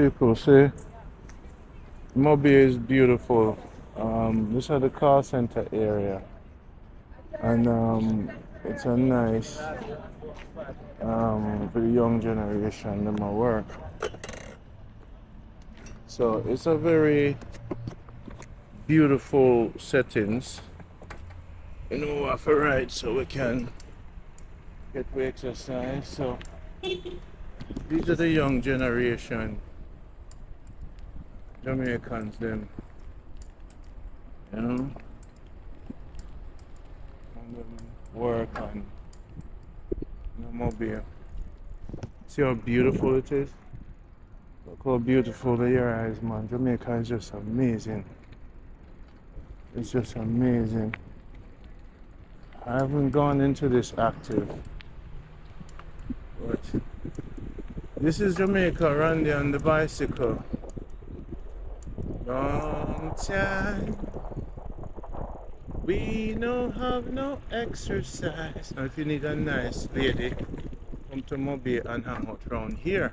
People say Moby is beautiful. This is the car center area, and it's a nice for the young generation. Them a work, so it's a very beautiful settings. You know, off a ride so we can get to exercise. So these are the young generation Jamaicans, them, you know, and them work on the mobile. See how beautiful it is? Look how beautiful the area is, man. Jamaica is just amazing. It's just amazing. I haven't gone into this active, but this is Jamaica, Randy on the bicycle. Long time we no have no exercise. Now if you need a nice lady, come to Mobile and hang out around here.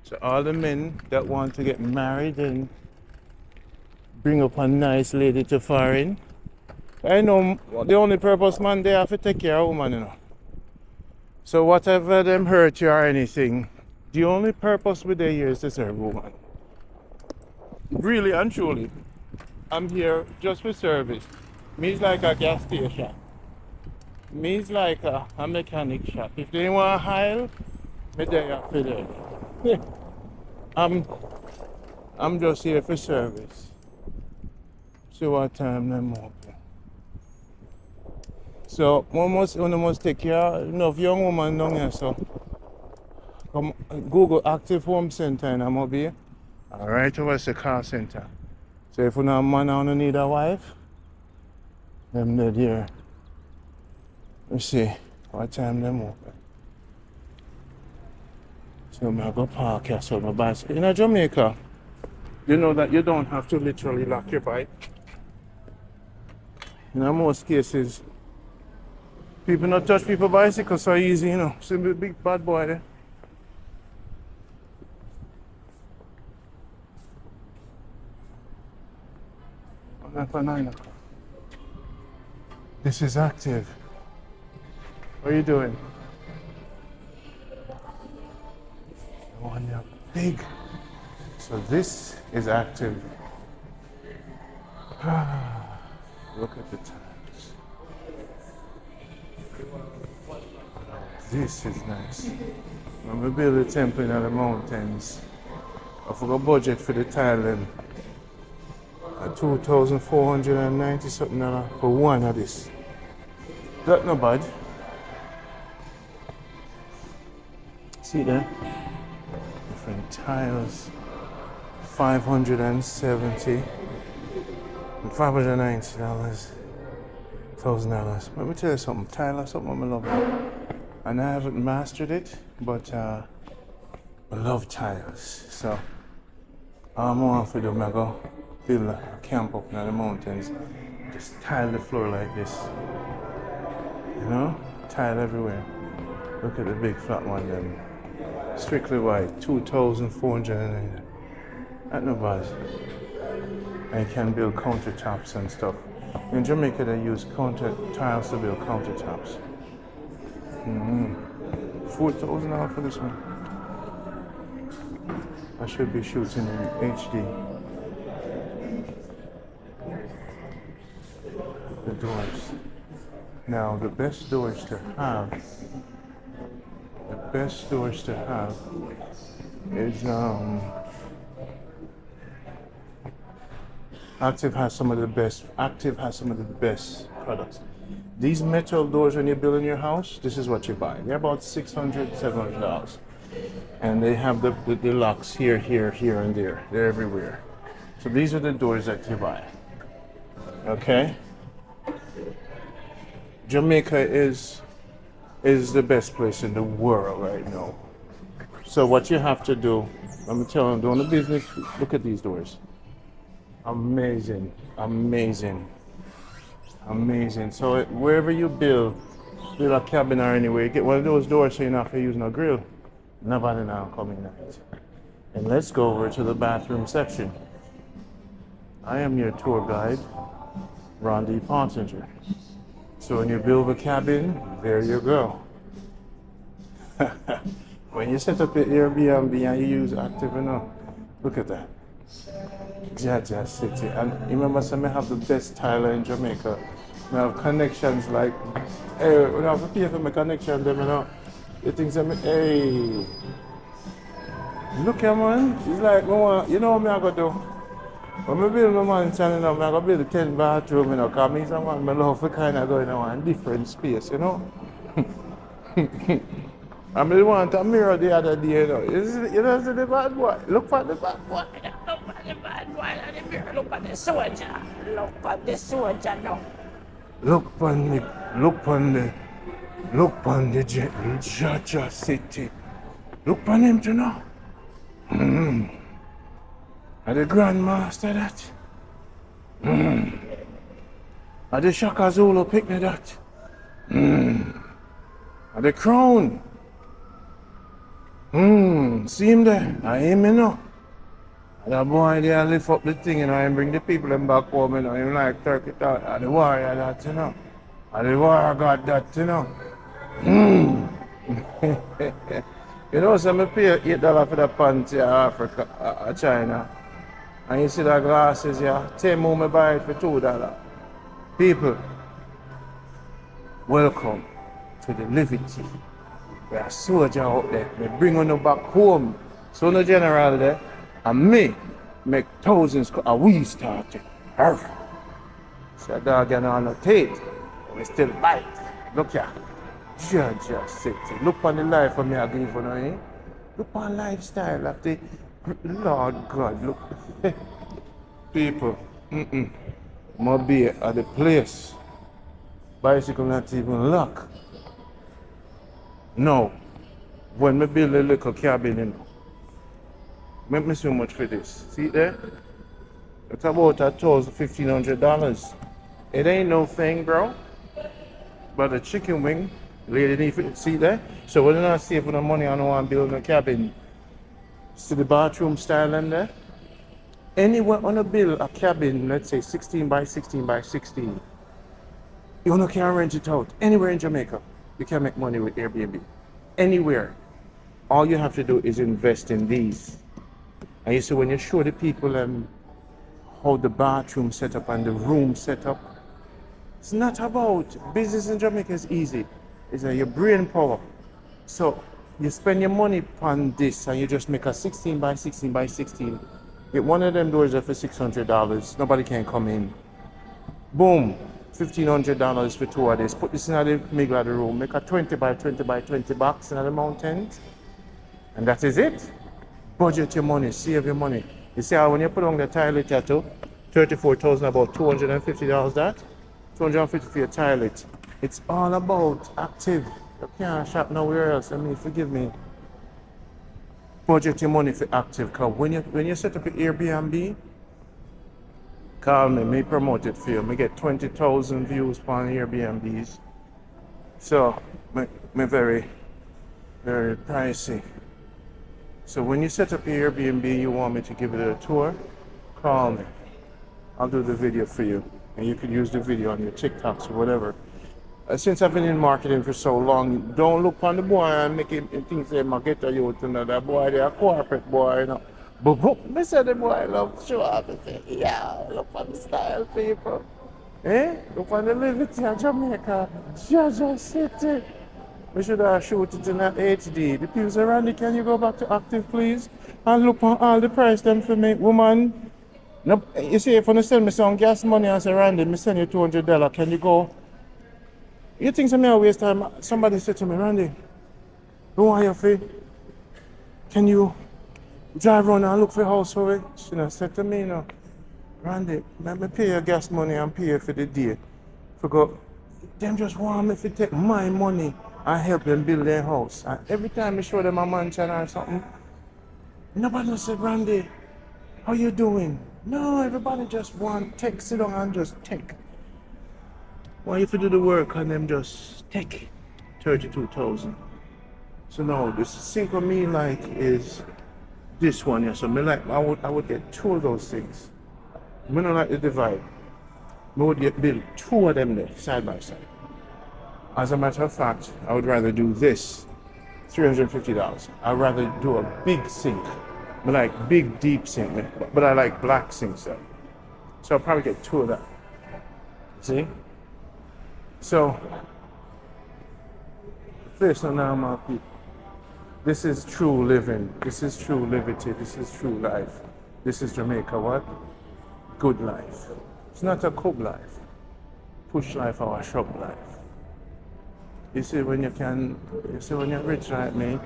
So all the men that want to get married and bring up a nice lady to foreign. I know the only purpose man they have to take care of woman, you know. So whatever them hurt you or anything, the only purpose with their here is to serve woman. Really and truly, I'm here just for service. Me's like a gas station. Me's like a mechanic shop. If they want to hire, me there for them. I'm just here for service. See what time them open. So one must take care of enough young woman down here. So come Google Active Home Center in Mobile. Alright, over the car center. So if you know a man and need a wife, them dead here. Let's see what time them open. So I go park here, so my bicycle. In Jamaica, you know that you don't have to literally lock your bike. In most cases, people not touch people's bicycles so easy, you know. See the big bad boy there. For 9 o'clock. This is active. What are you doing? The one you're big. So this is active. Look at the times. This is nice. When we build a temple in the mountains, I forgot budget for the tile then. 2,490 something for one of this. That not bad. See there? Different tiles. 570 and $590. $1,000. Let me tell you something. Tile is something I love. And I haven't mastered it, but I love tiles. So I'm on for them. I go build a camp up in the mountains, just tile the floor like this, you know, tile everywhere. Look at the big flat one then, strictly white, 2,490. That's not bad. And you can build countertops and stuff. In Jamaica they use counter tiles to build countertops. $4,000 for this one. I should be shooting in HD. The doors. Now the best doors to have is Active has some of the best products. These metal doors when you're building your house, this is what you buy. They're about $600, $700. And they have the locks here, and there. They're everywhere. So these are the doors that you buy. Okay? Jamaica is the best place in the world right now. So what you have to do, I'm telling you, doing the business, look at these doors. Amazing. So wherever you build a cabin or anywhere, get one of those doors so you're not using a grill. Nobody now come in night. And let's go over to the bathroom section. I am your tour guide, Rondi Pontinger. So when you build a cabin, there you go. When you set up your Airbnb and you use active enough, look at that. Jaja City. And remember, some have the best tile in Jamaica. We have connections like, hey, we have to pay for my connection, them, you know. You think, hey, look here, man. It's like, you know what I'm going to do? When I build my mansion, you know, I'm going to build a 10 bathroom, you know, because me, someone, I love to kind of go in a different space, you know. I mean, want a mirror the other day, you know. You know, see the bad boy. Look for the bad boy. Look for the bad boy on the mirror. Look at the soldier. Look at the soldier now. Look on the Jaja City. Look on him, you know. Are the grandmaster that? Are the Shaka Zulu picnic that? Are the crown? See him there? I him, you know. And that boy there lift up the thing, you know, and bring the people them back home, you know, him like turkey out. And the warrior that, you know. And the warrior got that, you know. You know, so I pay $8 for the pants in Africa, China. And you see the glasses here, 10 more I buy it for $2. People, welcome to the Liberty. We are soldier out there. We bring on you back home. So no general there. And me make thousands and we started. So dog you know no teeth. We still bite. Look here. Jaja City. Look on the life of me I give you now, eh? Look on lifestyle of the Lord God. Look. People. Must be at the place. Bicycle not even lock. No, when me build a little cabin, you know, make me so much for this. See there? It's about $1,500. It ain't no thing, bro. But a chicken wing, lady need to see there. So we're not saving the money on one building a cabin. See the bathroom style in there? Anywhere on a build a cabin, let's say 16 by 16 by 16, you wanna can rent it out anywhere in Jamaica. You can make money with Airbnb. Anywhere. All you have to do is invest in these. And you see when you show the people how the bathroom set up and the room set up, it's not about business in Jamaica is easy. It's your brain power. So you spend your money on this and you just make a 16 by 16 by 16. Get one of them doors there for $600. Nobody can come in. Boom. $1,500 for two of this. Put this in the middle of the room. Make a 20 by 20 by 20 box in the mountains. And that is it. Budget your money. Save your money. You see how when you put on the toilet tattoo, $34,000, about $250 that. $250 for your toilet. It's all about active. You can't shop nowhere else. I mean, forgive me. Budget your money for active. Because when you set up an Airbnb, call me promote it for you. Me get 20,000 views on Airbnbs. So, me very, very pricey. So when you set up your Airbnb, you want me to give it a tour, call me. I'll do the video for you. And you can use the video on your TikToks or whatever. Since I've been in marketing for so long, don't look on the boy and make him think they might get a youth, you know, that boy, they're a corporate boy, you know. But me say the boy love show off and say, yeah, look on the style, people. Eh? Look on the Liberty of Jamaica, Jaja City. We should have shoot it in that HD. The people say, Randy, can you go back to active, please? And look on all the price them for me, woman. No, you see, if you send me some gas money and say, Randy, me send you $200, can you go? You think some waste time? Somebody said to me, Randy, who want your fee? Can you drive around and look for a house for it? She said to me, you know, Randy, let me pay your gas money and pay for the day. Forgot, them just want me to take my money and help them build their house. And every time I show them a mansion or something, nobody said, Randy, how you doing? No, everybody just want take, sit down and just take. Why you have to do the work and them just take 32,000? So no, this single me like is this one here. So me like I would get two of those things. Me not like the divide. Me would get build two of them there side by side. As a matter of fact, I would rather do this, $350. I'd rather do a big sink. I like big deep sink, but I like black sinks though. So I'll probably get two of that. See? So this is normal people. This is true living. This is true liberty. This is true life. This is Jamaica what? Good life. It's not a cook life. Push life or a shop life. You see when when you're rich like me,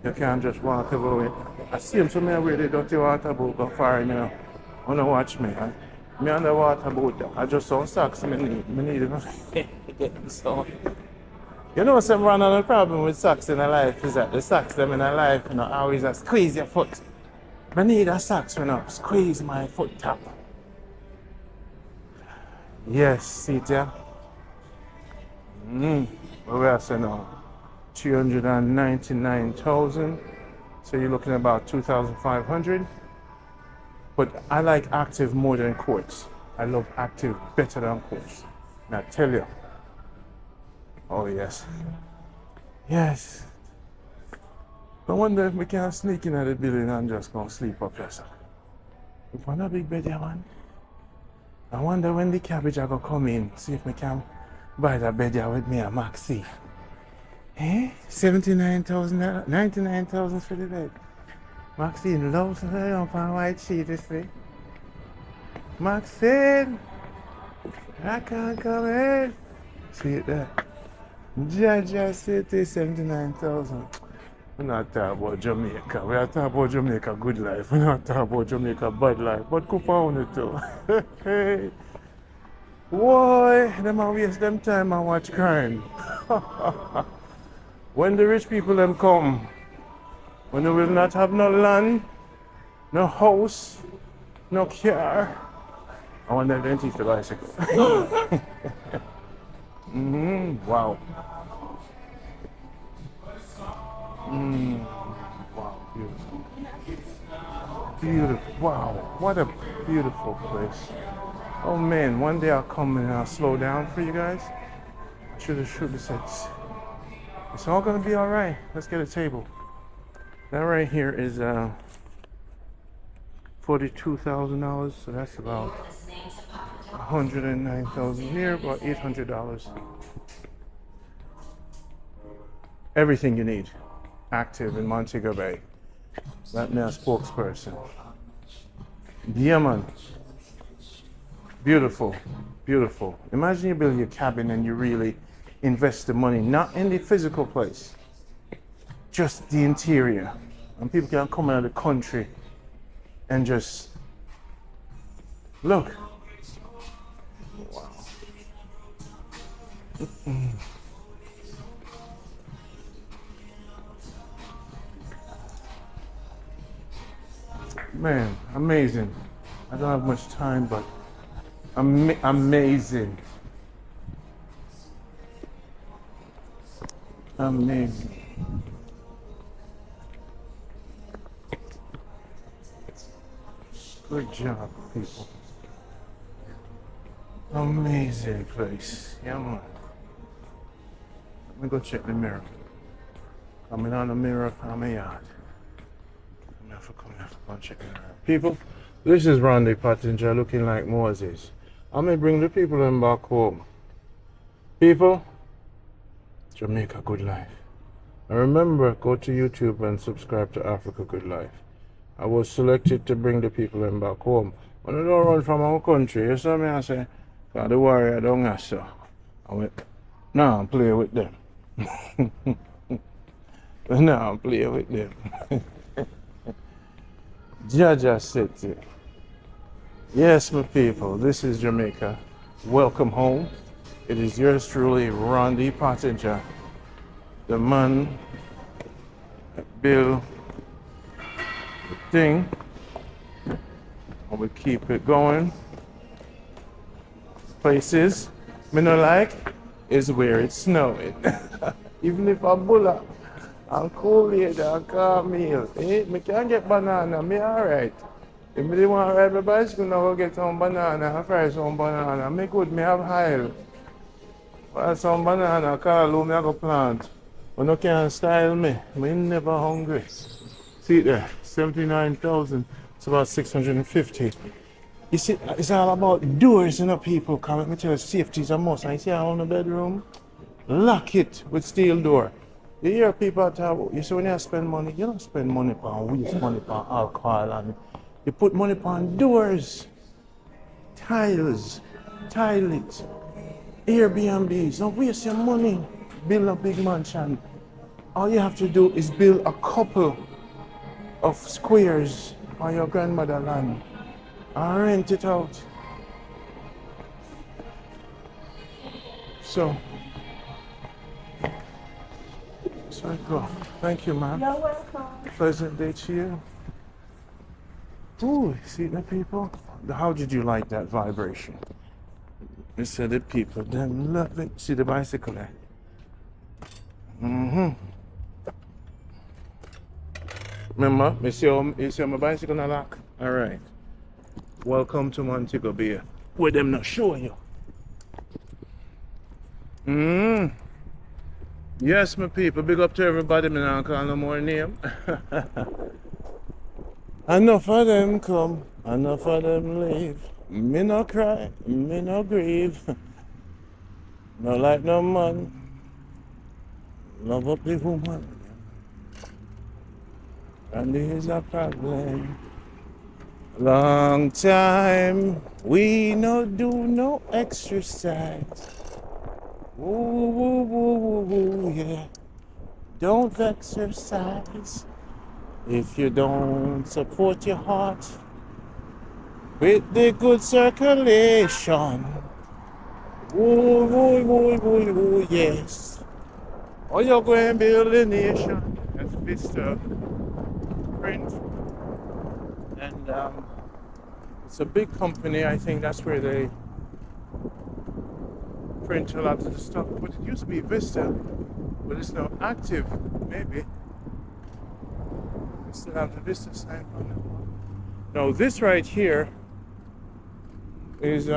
you can't just walk away. I see them so many really dirty water boat go far, you know. Wanna watch me, huh? Me on the water boat, I just saw socks me need so you know some run on the problem with socks in a life is that the socks them in a life, you know, always a squeeze your foot. I need a socks when I squeeze my foot top. Yes, see it yeah. What we are saying now? 399,000. So you're looking at about 2,500. But I like active more than quartz. I love active better than quartz. And I tell you. Oh yes. Yes. I wonder if we can sneak in at the building and just go sleep up here. We found a big bed here, man. I wonder when the cabbage are gonna come in, see if we can buy that bed here with me and Maxi. Eh? 79,000, 99,000 for the bed. Maxine loves her on a white sheet this way. Maxine! I can't come in. See it there. Jaja City, 79,000. We're not talking about Jamaica. We are talking about Jamaica Good Life. We're not talking about Jamaica Bad Life. But could found it too. Hey. Boy, them a waste them time and watch crime. When the rich people them come, when they will not have no land, no house, no car, I want them to teach the bicycle. Wow. Wow, beautiful. Beautiful. Wow, what a beautiful place. Oh man, one day I'll come and I'll slow down for you guys. I should have said, it's all gonna be all right. Let's get a table. That right here is $42,000, so that's about 109,000 here, about $800. Everything you need, active in Montego Bay. Let me a spokesperson. Yeah, man. Beautiful, beautiful. Imagine you build your cabin and you really invest the money, not in the physical place, just the interior. And people can come out of the country and just look. Wow. Man, amazing. I don't have much time, but amazing. Amazing. Good job, people. Amazing place. Yeah, man. Let me go check the mirror. Coming on the mirror from my yard. Come here, go check the mirror. People, this is Randy Pottinger looking like Moses. I may bring the people in back home. People, Jamaica Good Life. And remember, go to YouTube and subscribe to Africa Good Life. I was selected to bring the people in back home. When I don't run from our country, you saw me, I say, God, the warrior don't answer. I went, no, I'm playing with them. No, I'm playing with them. Jaja City. Yes, my people, this is Jamaica. Welcome home. It is yours truly, Randy Pottinger, the man that built the thing. And we keep it going. Places me no like is where it's snowing. Even if I bull up I'm cool later, I'll call meal. Eh, me can't get banana, me alright. If me want to ride my bicycle, now go get some banana and fry some banana. Me good, me have oil. Buy some banana, call who me I go plant. But no can style me. Me never hungry. See it there, 79,000. It's about 650. You see, it's all about doors, you know, people. Come let me tell you, safety is a must. And you see how in the bedroom? Lock it with steel door. You hear people talk, you see when you spend money, you don't spend money on waste money on alcohol and you put money on doors, tiles, toilets, Airbnbs. Don't waste your money. Build a big mansion. All you have to do is build a couple of squares on your grandmother land and rent it out. So I go. Thank you, ma'am. You're welcome. Pleasant day to you. Ooh, see the people? How did you like that vibration? You said the people, them love it. See the bicycle there? Mm-hmm. Remember, you see my bicycle na lock? Alright. Welcome to Montego Bay. Where them not showing you. Yes, my people, big up to everybody, me not call no more name. Enough of them come, enough of them leave. Me no cry, me no grieve. No like no man, love up the woman. And there's a problem. Long time, we no do no exercise. Woo, woo, woo, woo, woo, yeah. Don't exercise if you don't support your heart with the good circulation. Woo, woo, woo, woo, woo, yes. Or you're going to build a nation. That's Mr. Print. And it's a big company. I think that's where they print a lot of the stuff. But it used to be Vista, but it's now active, maybe. We still have the Vista sign on that one. No, this right here is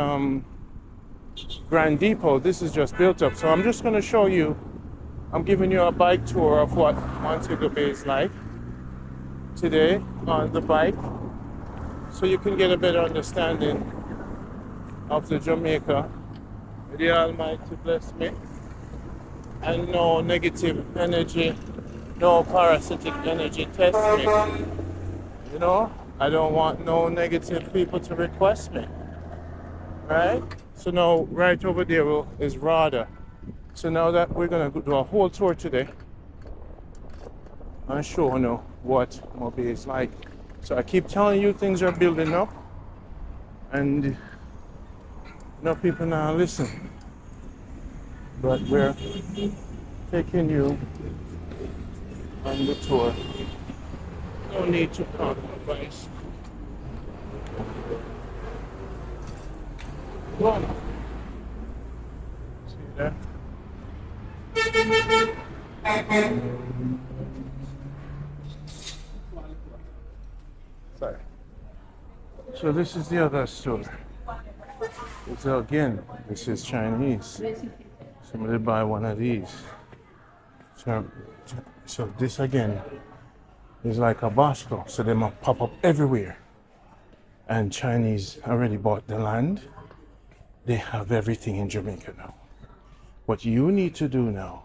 Grand Depot. This is just built up. So I'm just going to show you, I'm giving you a bike tour of what Montego Bay is like today on the bike, so you can get a better understanding of the Jamaica. May the Almighty bless me, and no negative energy, no parasitic energy test me. You know, I don't want no negative people to request me, right? So now, right over there is Rada. So now that we're gonna do a whole tour today and show you what Mobi is like. So I keep telling you things are building up, and no people now listen. But we're taking you on the tour. No need to compromise. One. See that? Sorry. So this is the other store. So again, this is Chinese. Somebody buy one of these. So this again is like a Bosco. So they might pop up everywhere. And Chinese already bought the land. They have everything in Jamaica now. What you need to do now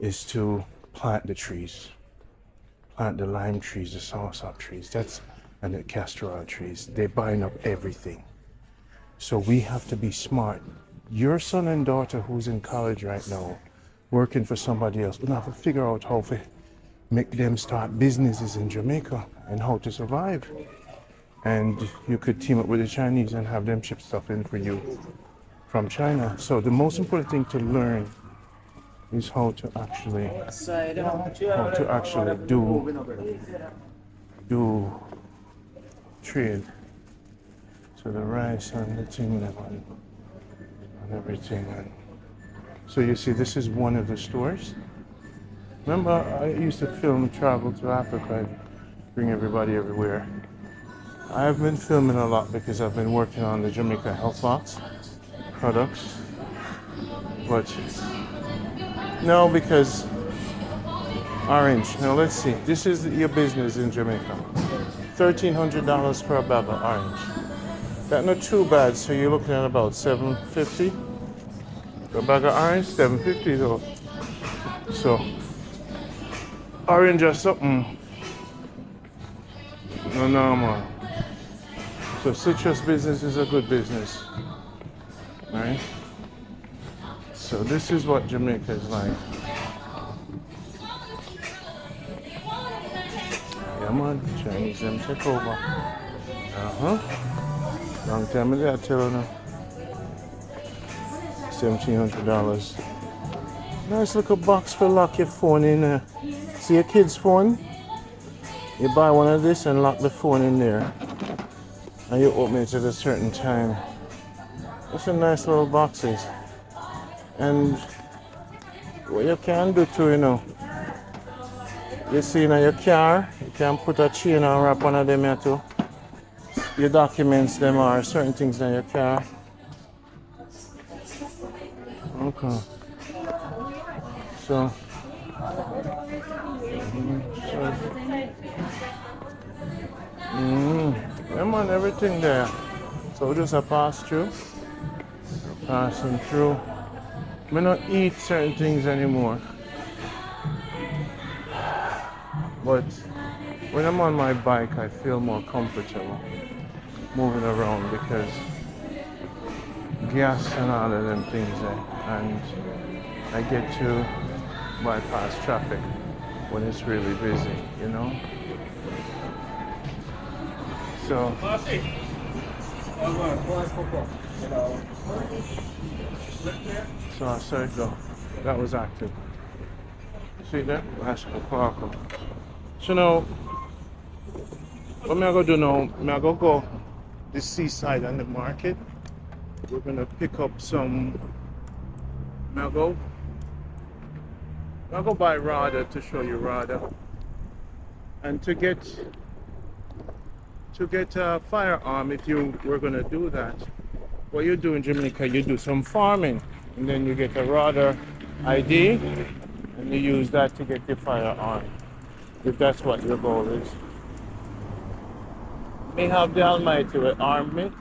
is to plant the trees. Plant the lime trees, the soursop trees, and the castor oil trees. They're buying up everything. So we have to be smart. Your son and daughter who's in college right now, working for somebody else, we have to figure out how to make them start businesses in Jamaica and how to survive. And you could team up with the Chinese and have them ship stuff in for you from China. So the most important thing to learn is how to actually do trade. So the rice and the thing and everything. And so you see, this is one of the stores. Remember, I used to film travel to Africa and bring everybody everywhere. I have been filming a lot because I've been working on the Jamaica Health Box products. But no, because orange. Now let's see. This is your business in Jamaica. $1,300 for a bag of orange. That's not too bad. So you're looking at about $750. A bag of orange, $750 though. So orange or something no normal. So citrus business is a good business, right? So this is what Jamaica is like. Yeah man, Chinese them take over. Long time ago I tell you, $1,700. Nice little box for lock your phone in there. See a kid's phone? You buy one of this and lock the phone in there. And you open it at a certain time. It's a nice little boxes. And what you can do too, you know. You see in your car, you can put a chain and wrap one of them here too. Your documents them or certain things in your car. Okay. So, I'm on everything there. So just a pass through. Passing through. I don't eat certain things anymore. But when I'm on my bike, I feel more comfortable moving around because gas and all of them things there. And I get to bypass traffic when it's really busy, you know? So, I saw it go. That was active. See there? That's a park. So now, what I'm gonna do now, I'm gonna go the seaside and the market. We're gonna pick up some. I'm gonna go buy Rada to show you Rada, and to get a firearm. If you were gonna do that, what you do in Jamaica, you do some farming, and then you get a Rada ID, and you use that to get your firearm. If that's what your goal is. Me have the Almighty will arm me,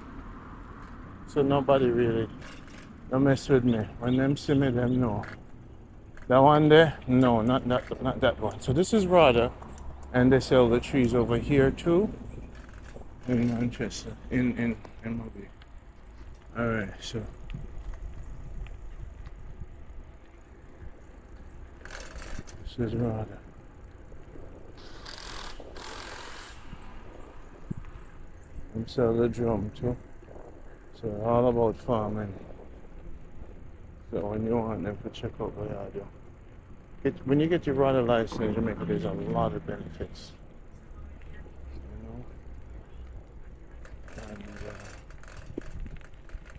so nobody really don't mess with me. When them see me, them know. That one there? No, not that one. So this is Rada, and they sell the trees over here too, in Manchester, in Moby. All right, so. This is Rada. And sell the drum too. So all about farming. So when you want them to check out what I do. When you get your Rada license in Jamaica, there's a lot of benefits. You know? And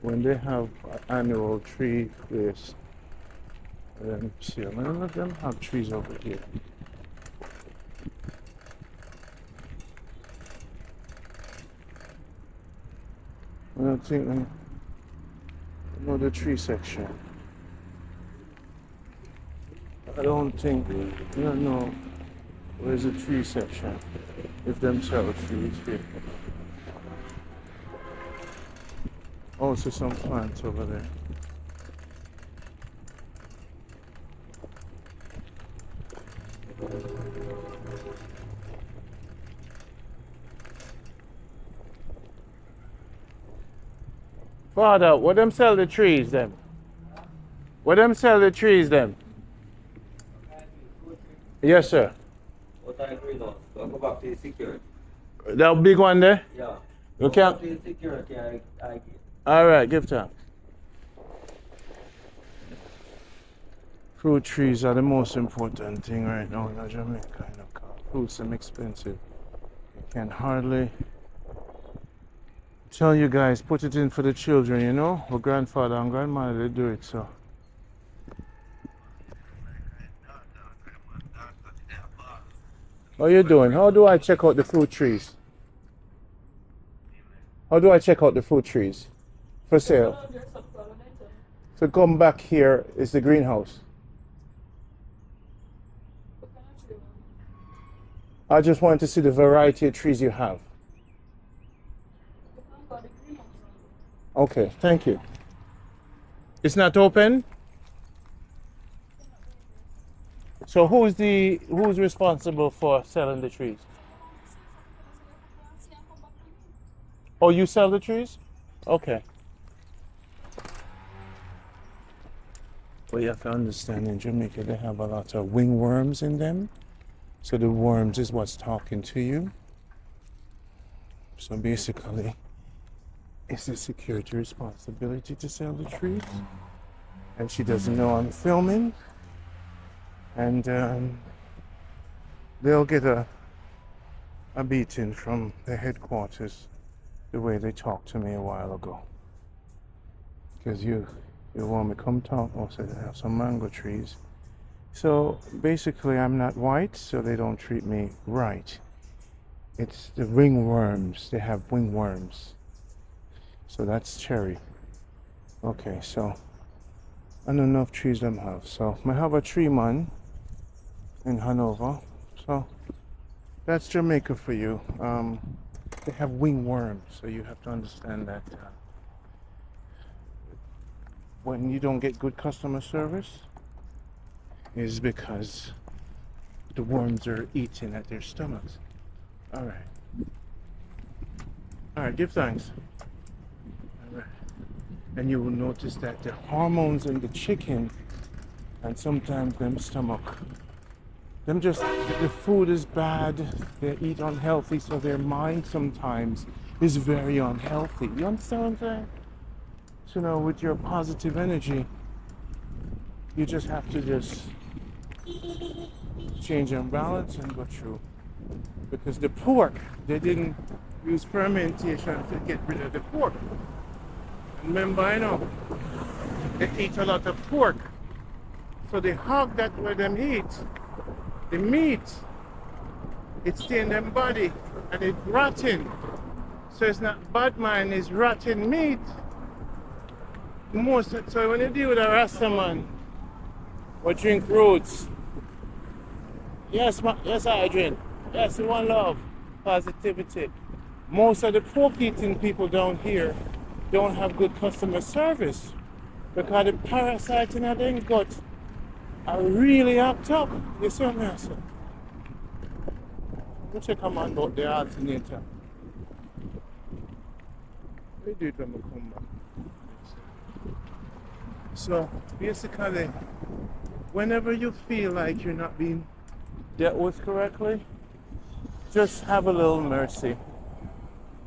when they have annual tree place, let me see, none of them have trees over here. I don't think I know the tree section. I don't think, I don't know where's the tree section, if them sell trees here. Also some plants over there. Father, where them sell the trees them? Where them sell the trees them? Yes, sir. What I agree on. Don't go back to the security. That big one there? Yeah. You Go can't. back to the security, I give. All right, give time. Fruit trees are the most important thing right now in Jamaica. Fruits are expensive. You can hardly tell you guys, put it in for the children, you know? Our grandfather and grandmother, they do it, so. How you doing? How do I check out the fruit trees? How do I check out the fruit trees for sale? So come back here is the greenhouse. I just want to see the variety of trees you have. Okay, thank you. It's not open? So who's responsible for selling the trees? Oh, you sell the trees? Okay. Well, you have to understand in Jamaica they have a lot of wingworms in them. So the worms is what's talking to you. So basically, it's the security responsibility to sell the trees. And she doesn't know I'm filming. And they'll get a beating from the headquarters the way they talked to me a while ago. Because you want me to come talk, also they have some mango trees. So basically I'm not white, so they don't treat me right. It's the ringworms, they have wingworms. So that's cherry. Okay, so I don't know if trees them have. So I have a tree man in Hanover. So that's Jamaica for you. They have wingworms, so you have to understand that when you don't get good customer service is because the worms are eating at their stomachs. All right, give thanks. All right. And you will notice that the hormones in the chicken and sometimes them stomach, them just, the food is bad, they eat unhealthy, so their mind sometimes is very unhealthy. You understand what I'm saying? So now with your positive energy, you just have to just change your balance and go through. Because the pork, they didn't use fermentation to get rid of the pork. Remember, I know, they eat a lot of pork. So the hog that where them eat, the meat, it's stay in them body and it's rotten. So it's not bad man, it's rotten meat. So when you deal with a Rasta man or drink roots, yes, I drink. Yes, one love, positivity. Most of the pork eating people down here don't have good customer service because the parasites in their gut are really apt up. You see what I'm saying? Let me check a man about the alternator. We do it when we come back. So basically, whenever you feel like you're not being dealt with correctly, just have a little mercy.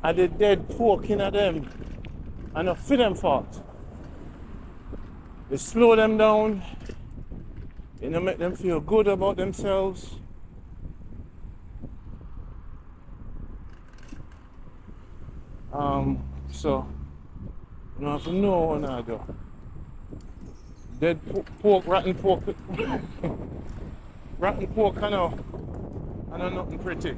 And the dead pork in them, and not for them fault. You slow them down, you know, make them feel good about themselves. So you don't have to know what I do. Dead pork, rotten pork, rotten pork, I know nothing pretty.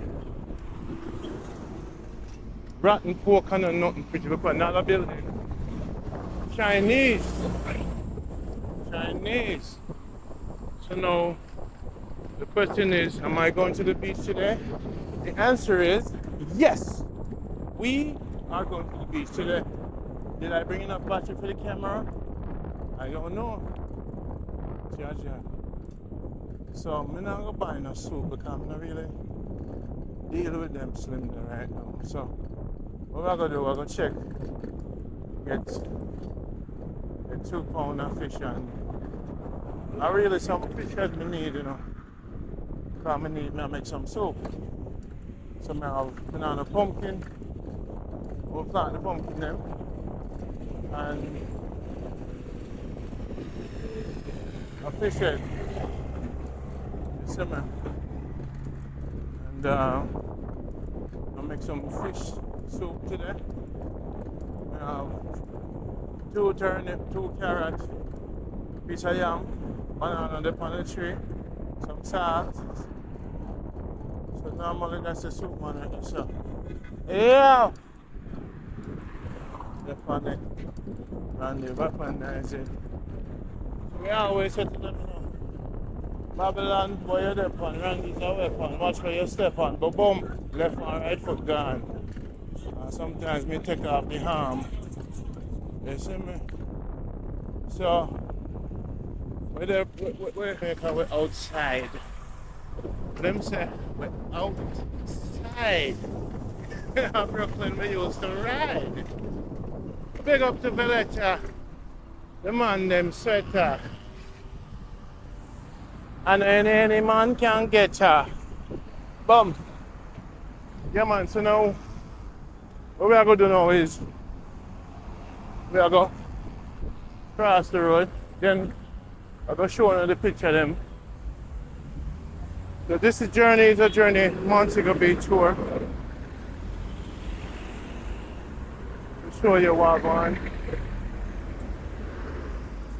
Rotten pork, I know nothing pretty, because not a building. Chinese. So now, the question is, am I going to the beach today? The answer is yes. We are going to the beach today. Did I bring enough battery for the camera? I don't know. Jaja. So I'm not going to buy no soup because I'm not really dealing with them slim right now. So what we're going to do, we're going to check, get a 2 pound of fish, and I really some fish that we need, you know. Because I need to make some soup. So I have banana pumpkin. We'll plant the pumpkin now. And a fish head. You see me? And I'll make some fish soup today. We have 2 turnip, 2 carrot, piece of yam, banana on the tree, some salt, So normally that's the soup man right there, so. Yeah! The funny. Randy weaponize it. We always say to them, you know, Babylon, boy, you're there on, Randy's a weapon. Watch where you step on. But boom, left and right foot gone. Sometimes me take off the harm. You see me? So, we're outside. Them say, we're outside. In Brooklyn, we used to ride. Big up to Villetta. The man, them sweater. And any man can get her. Bum. Yeah, man, so now, what we are going to do now is, we are going to cross the road, then I'm going to show you the picture of them. So this is a journey, Montego Bay tour. To show you what going on.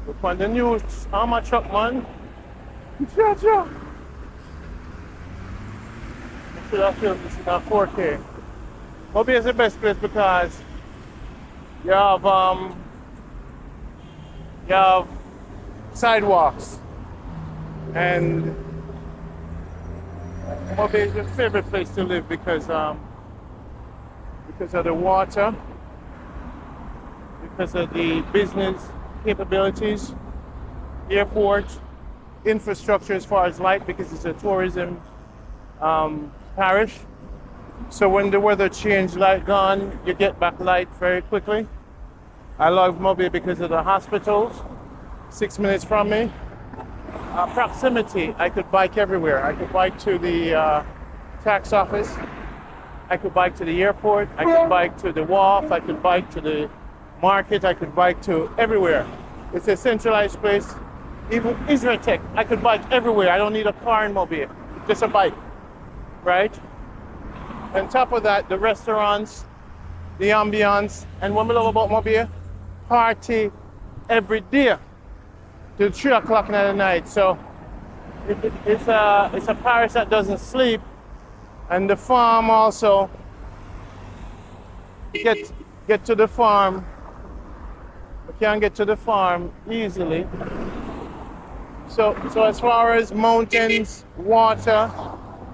Look on the new armor truck, man. Yeah. I should have filmed this in a 4K. Moby is the best place because you have sidewalks, and Moby is your favorite place to live because of the water, because of the business capabilities, airport, infrastructure as far as light, because it's a tourism parish. So when the weather change, light gone, you get back light very quickly. I love Moby because of the hospitals, 6 minutes from me. Proximity, I could bike everywhere. I could bike to the tax office. I could bike to the airport. I could bike to the wharf. I could bike to the market. I could bike to everywhere. It's a centralized place. Even Israel Tech, I could bike everywhere. I don't need a car in Mobile, just a bike, right? On top of that, the restaurants, the ambiance, and what I love about Mobile, party every day till 3 o'clock in the night. So it's a parish that doesn't sleep, and the farm also. Get to the farm. We can get to the farm easily. So as far as mountains, water,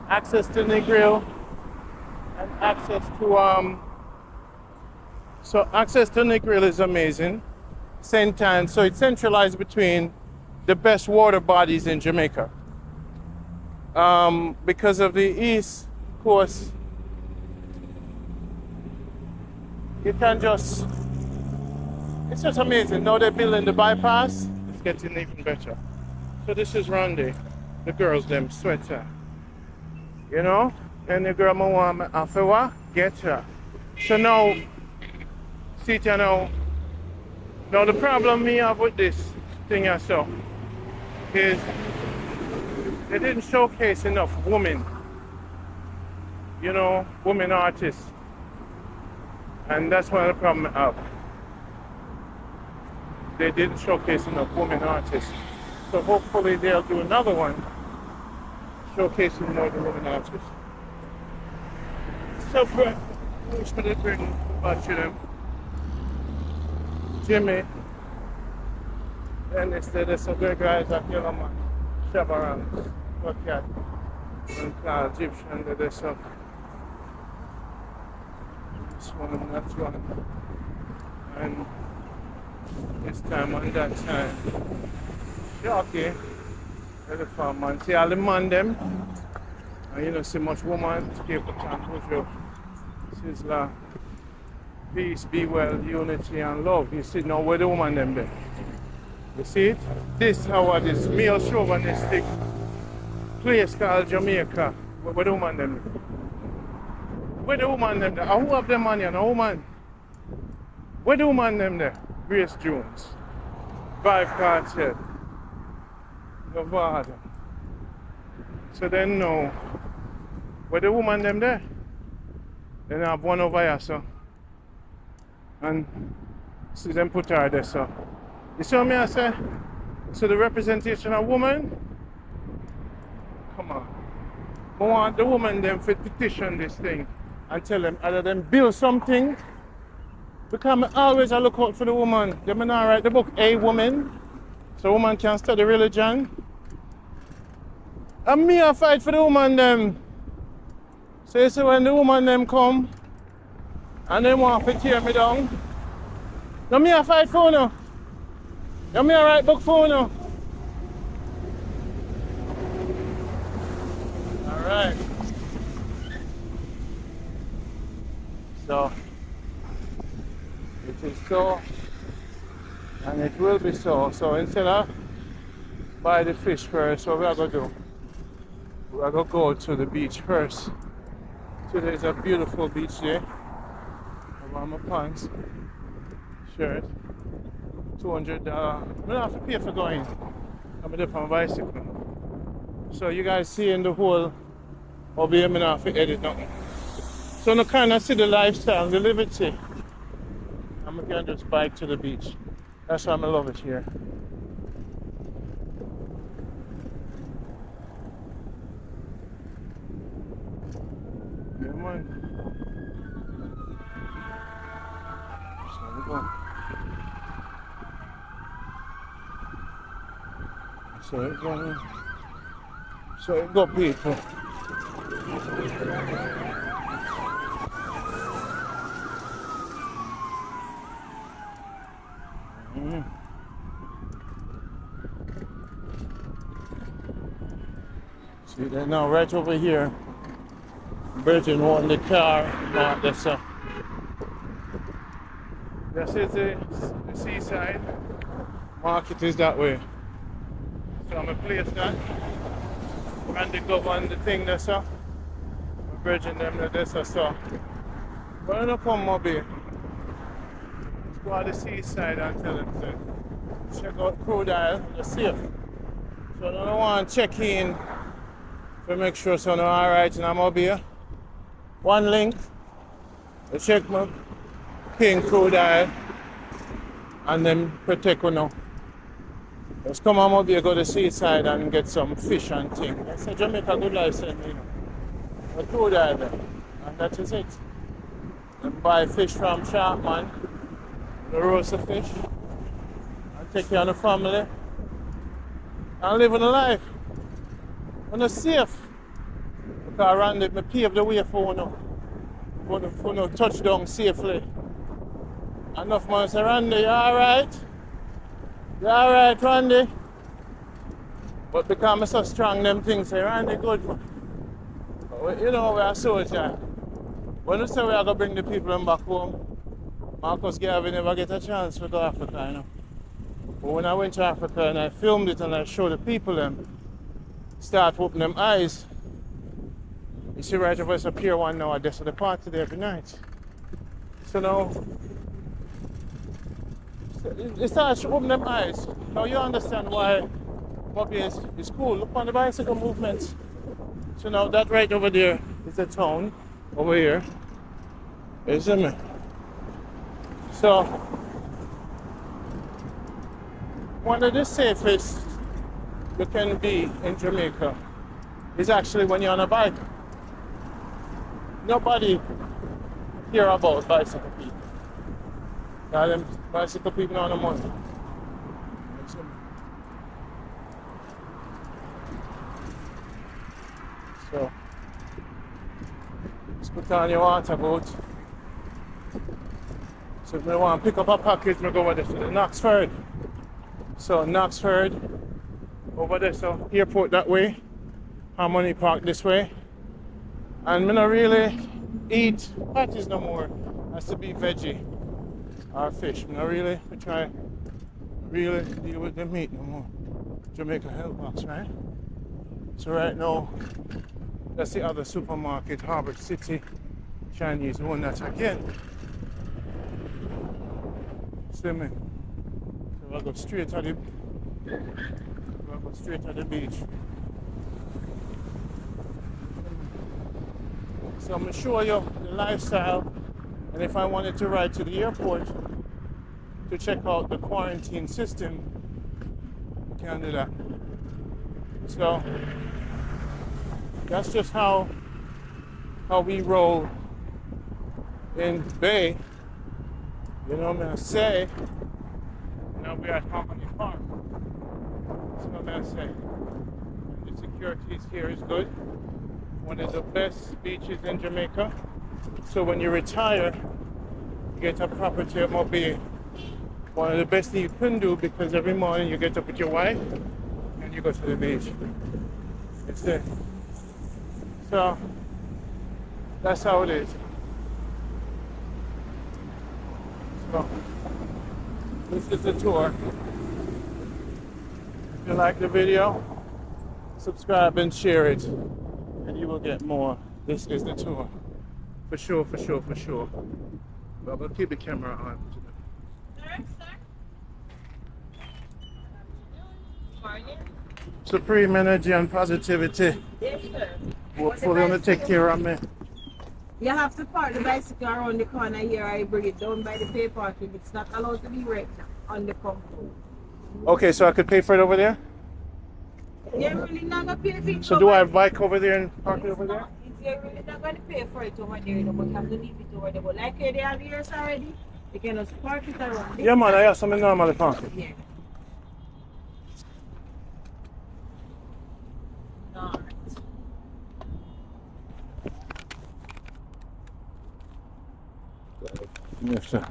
access to the grill, and access to the grill is amazing. Same time, so it's centralized between the best water bodies in Jamaica. Because of the East Coast, you can just, it's just amazing. Now they're building the bypass, it's getting even better. So this is Randy, the girls them sweater, you know, and the girl want after what get her. So now, see it now. Now the problem we have with this thing I saw is they didn't showcase enough women, you know, women artists, and that's one of the problems I have. They didn't showcase enough women artists. So hopefully they'll do another one showcasing more of the women artists. So wish me to bring a bunch of them. Jimmy, and there's some great guys like you know man, Shabaran, Cat, and Egyptian, there's some. This one, that's one. And this time on that time. Yeah, okay. Very fun, man. See all the man them. And you know, see much woman to keep the time with you. Sizzler. Peace, be well, unity and love. You see now where the woman them there. You see it? This how this male chauvinistic place called Jamaica. Where the woman them there. Where the woman them there? And who have them man here? No woman. Where the woman them there? Grace Jones. Vibe Cartel. Nevada. So then no. Where the woman them there? Then I have one over here, so. And see them put her there, so. You see what I say? So the representation of woman? Come on. I want the woman them to petition this thing and tell them either them build something because I always I look out for the woman. Them and I write the book A Woman so woman can study religion. And me I fight for the woman them. So you see when the woman them come and they want to tear me down. Now me I fight for you. Now me I write book for you. Alright. So it is so and it will be so. So instead of buy the fish first, what we are gonna do? We are gonna go to the beach first. Today is a beautiful beach day. I wear my pants, shirt, $200. I don't have to pay for going. I'm there for my bicycle. So you guys see in the whole over here, I don't have to edit nothing. So I kind of see the lifestyle, the liberty. I'm gonna just bike to the beach. That's why I love it here. Yeah, man. So we go. So it go. So it go, people. See, they're now right over here. Virgin won the car. This is the seaside. Market is that way. So I'm gonna place that. And they go on the thing that's so. Virgin them that's so. But I'm not come Moby. Let's go on the seaside and tell them to check out crude oil. They're safe. So I don't want to check in to make sure so I'm alright and I'm over here. One link. I check my pink crude oil and then protect you now. Let's come on over here, go to the seaside and get some fish and things. That's a Jamaica Good Life sent me. A crude oil there. And that is it. And buy fish from Sharkman, the roast of fish, and take care of the family. And living a life. And it's safe. Because around it, I pave the way for you touch down safely. Enough man say, Randy, you alright? You alright, Randy? But because I'm so strong, them things say, Randy, good man. But you know, we're a soldier. When we say we are going to bring the people back home, Marcus Garvey never get a chance to go to Africa, you know. But when I went to Africa and I filmed it and I showed the people them, start opening them eyes. You see right over there, Pier 1 now, that's the party there every night. So now, it starts to open them eyes. Now you understand why Bobby is cool. Look on the bicycle movements. So now that right over there is the town, over here. You see me? So, one of the safest you can be in Jamaica is actually when you're on a bike. Nobody hear about bicycle people. Now them bicycle people on the money. So, just put on your water boat. So if I want to pick up a package, I go over there to the Knoxford. So Knoxford, over there, so airport that way, Harmony Park this way. And I don't really eat patties no more. Has to be veggie or fish. I really try really deal with the meat no more. Jamaica Health Box, right? So right now, that's the other supermarket, Harbour City, Chinese one that again. See me? So I go straight to the beach. So I'm gonna show you the lifestyle, and if I wanted to ride to the airport to check out the quarantine system, I can do that. So that's just how we roll in Bay. You know what I'm say? Now we're at Harmony Park. That's what I'm say. And the security here is good. One of the best beaches in Jamaica. So when you retire, you get a property at Montego Bay. One of the best things you can do, because every morning you get up with your wife and you go to the beach. It's it. So that's how it is. So this is the tour. If you like the video, subscribe and share it, and you will get more. This is the tour. For sure, for sure, for sure. But we'll keep the camera on. Supreme energy and positivity. Yes, sir. Hopefully, I'm gonna take care of me. You have to park the bicycle around the corner here. I bring it down by the pay parking. It's not allowed to be right now on the compound. Okay, so I could pay for it over there? You're really not going to pay for it. So do I bike over there and park it over there? You're really not going to pay for it over there, but you have to leave it over there. But like they have yours already, you can just park it around. Yeah, man, I have something normally parking. Yeah. Alright. Yes, sir.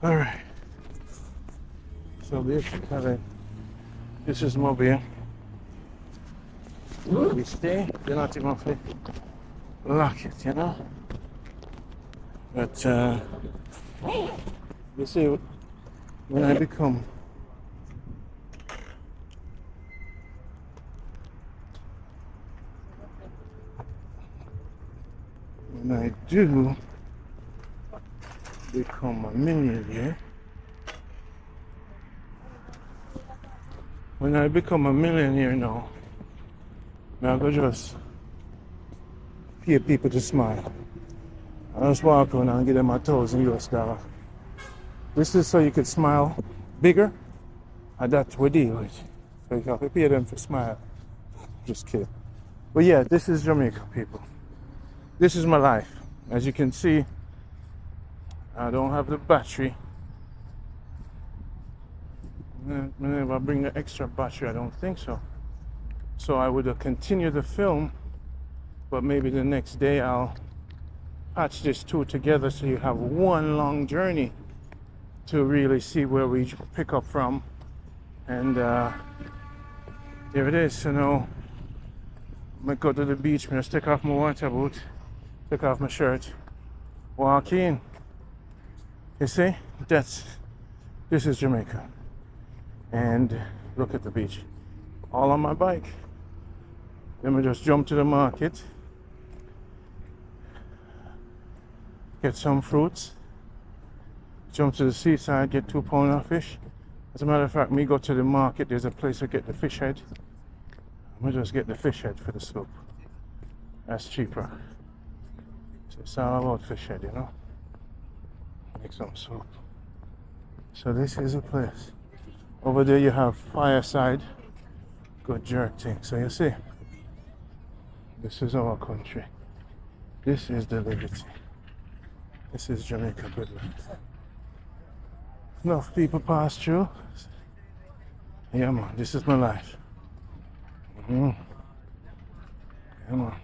All right. So basically, this is Mobile. We stay. You're not even free. Lock it, you know. But you see, when I become when I do become a millionaire, when I become a millionaire now, I go just pay people to smile. I just walk around and give them $1,000. This is so you could smile bigger, and that's what we deal with. So you have to pay them for smile. Just kidding. But yeah, this is Jamaica, people. This is my life. As you can see, I don't have the battery. Whenever I bring the extra battery, I don't think so. So I would continue the film, but maybe the next day I'll patch these two together so you have one long journey to really see where we pick up from. And there it is. So now I'm gonna go to the beach. I'm gonna take off my water boot, take off my shirt, walk in. You see, this is Jamaica. And look at the beach, all on my bike. Then we just jump to the market, get some fruits, jump to the seaside, get 2 pounds of fish. As a matter of fact, me go to the market, there's a place to get the fish head. We just get the fish head for the soup. That's cheaper. So it's all about fish head, you know. Make some soup. So this is a place. Over there you have fireside, good jerk thing. So you see, this is our country. This is the liberty. This is Jamaica Good Life. Enough people pass through. Yeah, man, this is my life. Yeah, man.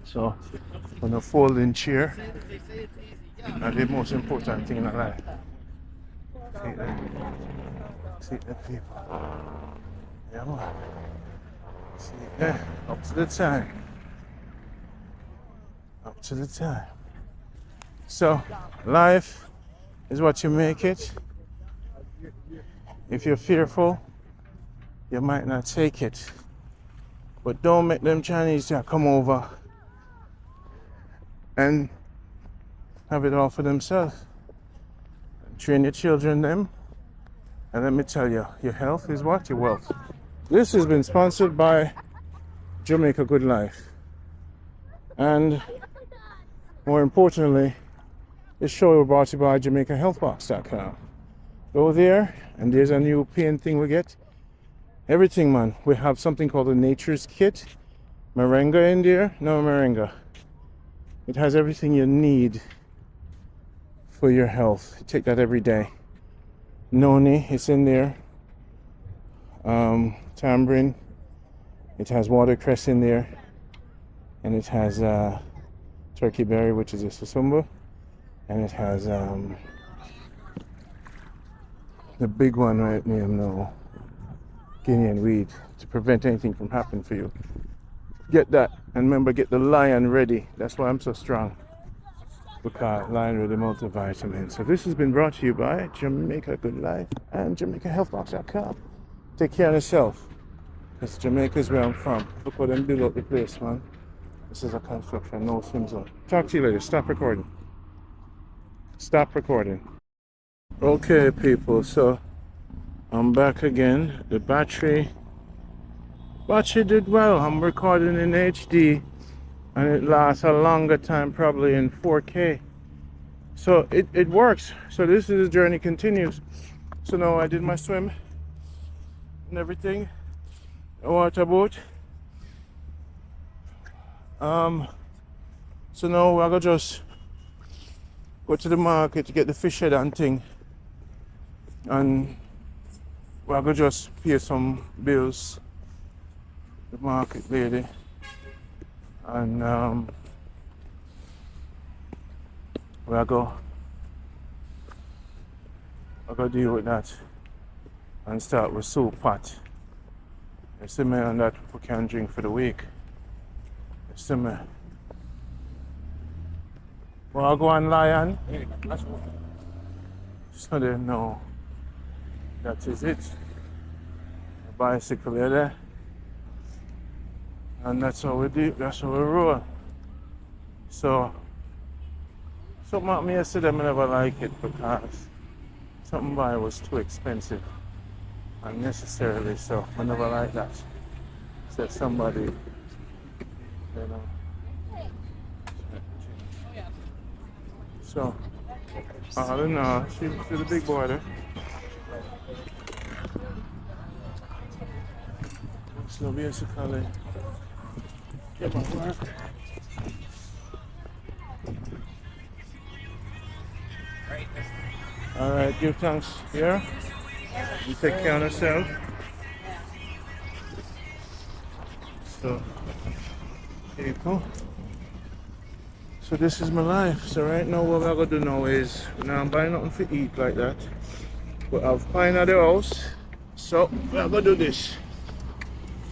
So, on a folding chair, and the most important thing in life. See the people. Yeah, man. See, yeah, up to the time. Up to the time. So, life is what you make it. If you're fearful, you might not take it. But don't make them Chinese come over and have it all for themselves. Train your children them. And let me tell you, your health is what? Your wealth. This has been sponsored by Jamaica Good Life. And more importantly, this show was brought to you by JamaicaHealthBox.com. Go there, and there's a new paint thing we get. Everything, man. We have something called a Nature's Kit. Moringa in there. No moringa. It has everything you need for your health. You take that every day. Noni is in there. Tamarind. It has watercress in there. And it has turkey berry, which is a susumba. And it has the big one right now, no, Guinean weed, to prevent anything from happening for you. Get that, and remember, get the lion ready. That's why I'm so strong, because lion ready multivitamin. So this has been brought to you by Jamaica Good Life and JamaicaHealthBox.com. Take care of yourself, because Jamaica is where I'm from. Look what them build up the place, man. This is a construction, no swim zone. Talk to you later. Stop recording. Stop recording. Okay, people, so I'm back again. The battery did well. I'm recording in HD, and it lasts a longer time, probably in 4K. So it works. So this is the journey continues. So now I did my swim and everything. A water boat. So now I gotta just go to the market to get the fish head and thing. And we're gonna just pay some bills, the market lady, and we're gonna deal with that and start with soup pot. You see me, and that we can drink for the week. You see me. Well, I'll go on lion. So they know. That is it. A bicycle there. And that's how we do, that's how we roll. So something about me yesterday, I never like it because something buy was too expensive unnecessarily, so I never like that. Said somebody, you know. So I don't know, she's the big boy there. So basically, get my work. Alright, give thanks here. You take care of yourself. So, people. So this is my life. So right now what I'm gonna do now is, now I'm buying nothing to eat like that. But I've pine at the house. So we're gonna do this.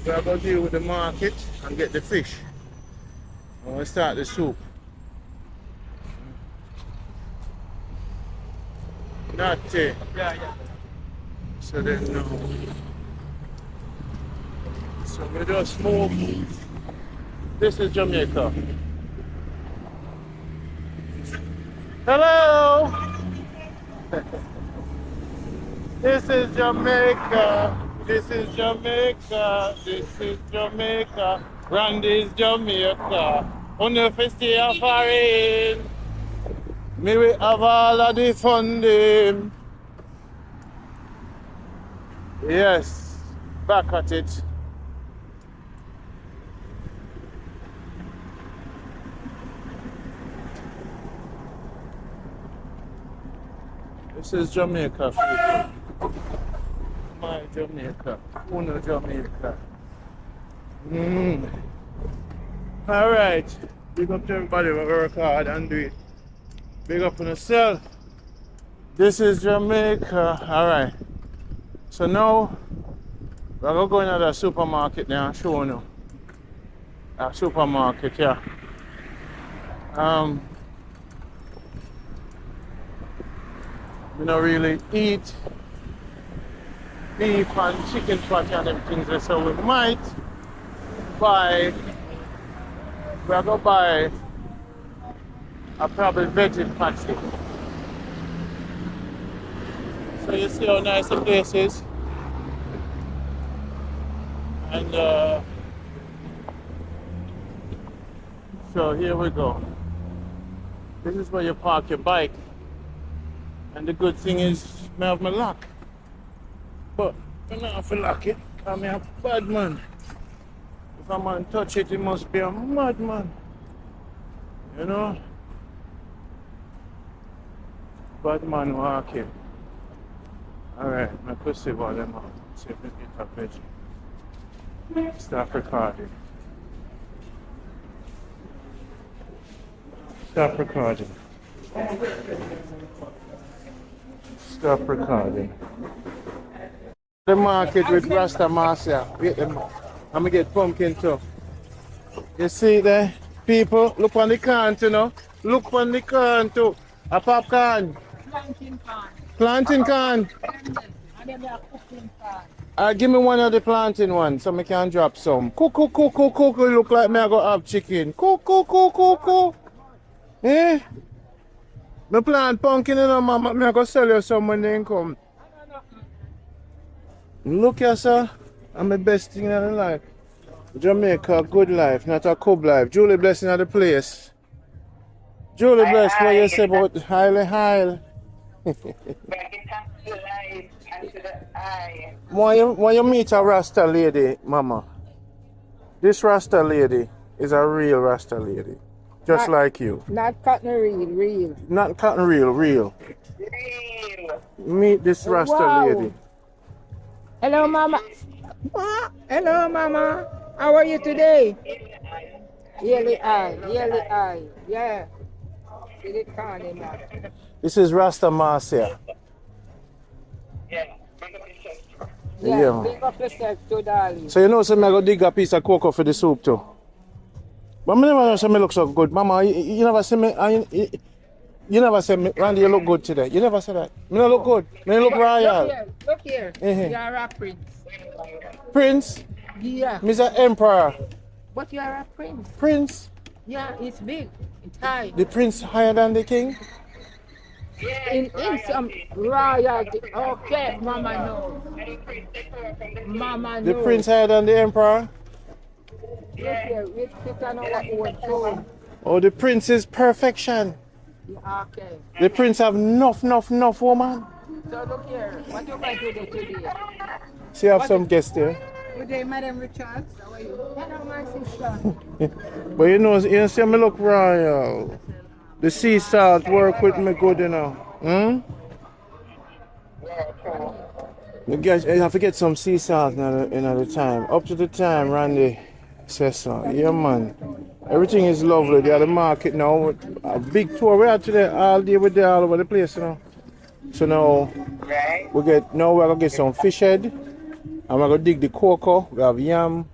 We're going to deal with the market and get the fish. I'm going to start the soup. Natty. Yeah. So then no. So we just move. This is Jamaica. Hello! This is Jamaica. This is Jamaica, this is Jamaica, Randy's Jamaica. On the festival foreign, me we have all of the funding. Yes, back at it. This is Jamaica, people. My Jamaica, Uno Jamaica. Alright, big up to everybody who work hard and do it. Big up on yourself. This is Jamaica. Alright. So now we're gonna go into the supermarket now and show you. A supermarket, yeah. We don't really eat beef and chicken patty and them things, so we might buy, we're gonna buy a probably veggie patty. So you see how nice the place is. And so here we go. This is where you park your bike. And the good thing is, I have my lock. But I don't have to lock it. I'm a bad man. If a man touch it, he must be a madman. You know? Bad man walking. Alright, I could see what them out. See if we get a veggie. Stop recording. Stop recording. Stop recording. The market with Rasta Marcia. Wait them. I'm gonna get pumpkin too. You see there? People, look on the can too, no? Look on the can too. A popcorn. Planting can. Planting can. And then they are cooking can. Give me one of the planting ones so I can drop some. Cook. Look like me I go have chicken. Cook. Eh? Me plant pumpkin you know, mama. Me I go sell you some when they come. Look here, sir. I'm the best thing in life. Jamaica Good Life, not a Cub Life. Julie blessing of the place. Julie bless what you say about highly. When you meet a Rasta lady, mama, this Rasta lady is a real Rasta lady. Just like you. Not cotton real. Not cotton real. Meet this Rasta Wow. lady. Hello, Mama. Hello, Mama. How are you today? Yearly eye. Yeah. Did it can in that? This is Rasta Marcia. Yeah. Big up yourself too, darling. So you know some I go dig a piece of cocoa for the soup too. But I never know say me look so good. Mama, you never say me you never say me, Randy, you look good today. You never say that. Me no look good. Me look royal. Look here. Uh-huh. You are a prince. Prince? Yeah. Me's an emperor. But you are a prince. Prince? Yeah, it's big. It's high. The prince higher than the king? In some royalty. Okay, Mama knows. Mama knows. The prince higher than the emperor? Look here, we sit on our own phone. Oh, the prince is perfection. Okay. The prince have enough woman. So look here, what you going to do today? See, I have some guests there. Good day, Madam Richards. How are you? Hello, my sister. But you see me look royal. The sea salt work with me good, you know. You have to get some sea salt another time. Up to the time, Randy says so. Yeah, man. Everything is lovely. They are the market now. A big tour. We are today all day. We're there all over the place, you know. So now we're gonna get some fish head, and we're gonna dig the cocoa. We have yam,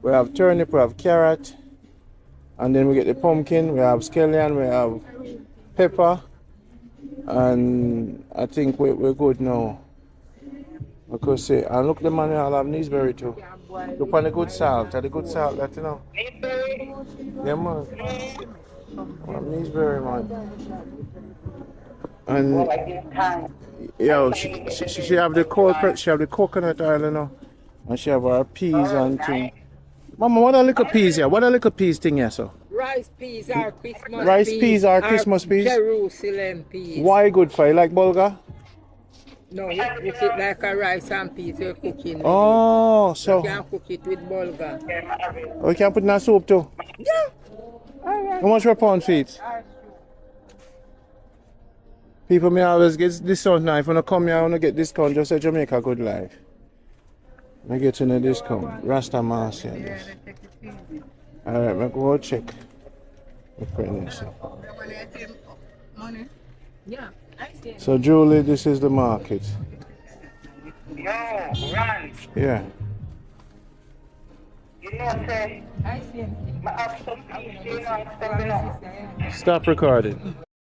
we have turnip, we have carrot, and then we get the pumpkin. We have scallion, we have pepper, and I think we're good now. I could say, and look, the man will have neesberry too. Look on the good salt, the good salt that you know. Yeah, man. Neesberry, man. And yo, she have the she have the coconut oil, you know, and she have her peas and thing. Mama, what a little peas here? What a little peas thing here, so? Rice peas are Christmas Rice peas are Christmas peas? Jerusalem peas. Why good for you? Like bulgur? No, you cook it like a rice and peas you're cooking. Oh, so You can cook it with bulgur. we can put in a soup too. Yeah. All right. How much per pound feet? People may always get discount now. If you come here, I want to get discount. Just say Jamaica Good Life. I get in a discount. Rasta Marcia. Alright, I go check. The pregnancy. Yeah. So Julie, this is the market. Yo, Ron, Yeah. you know, say, I see. I have some peace, you know, I'm stepping up. Stop recording.